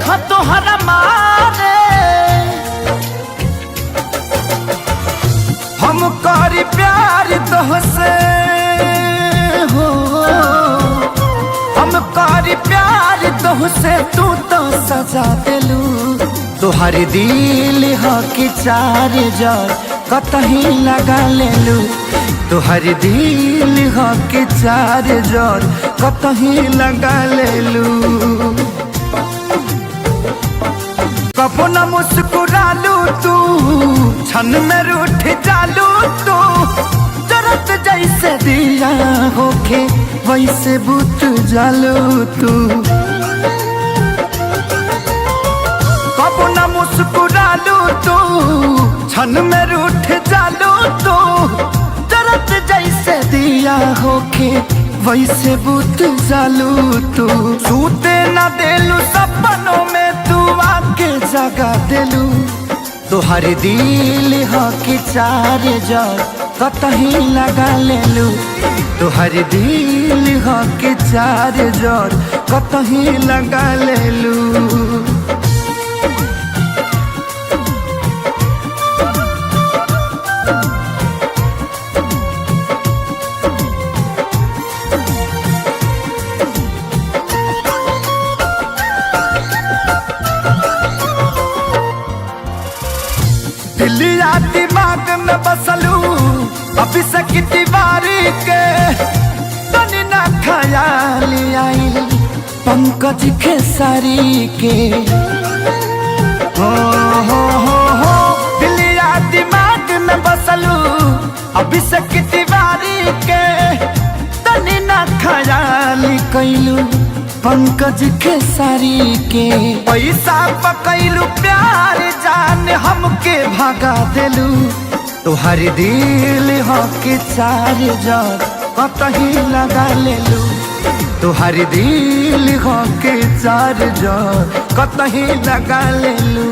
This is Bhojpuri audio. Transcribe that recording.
ह तोहरा मारे हम करी प्यार तोहसे हो, हम करी प्यार तोहसे तू तो सजा देलू। तोहर दिल ह कि चार जार कतही लगा लेलू। तोहर दिल ह कि चार जार कतही लगा लेलू। कबो न मुस्कुरालू तू क्षण में रूठ जालू तू। जरत जैसे दिया होके वैसे बुत जालू तू। कबो न मुस्कुरालू तू क्षण में रूठ जालू तू। जरत जैसे दिया होके वैसे बुत जालू तू। सूते न देलू सपनों में तू आके जगा देलू। तोहर दिल ह कि चार जार कतही लगा लेलू। तोहर दिल ह कि चार जार कतही लगा लेलू। दिलिया दिमाग में बसलू अभी से की दीवारी के। तनी ना ख्याल आई पंकज खेसारी के। हो दिलिया दिमाग में बसलू अभी से की दीवारी के। तनी ना ख्याल कैलू पंकज खेसारी के। पैसा पकैलू प्यार जान हमके भगा देलू। तोहर दिल ह कि चार जार कतही लगा लेलू। तोहर दिल ह कि चार जार कतही लगा लेलू।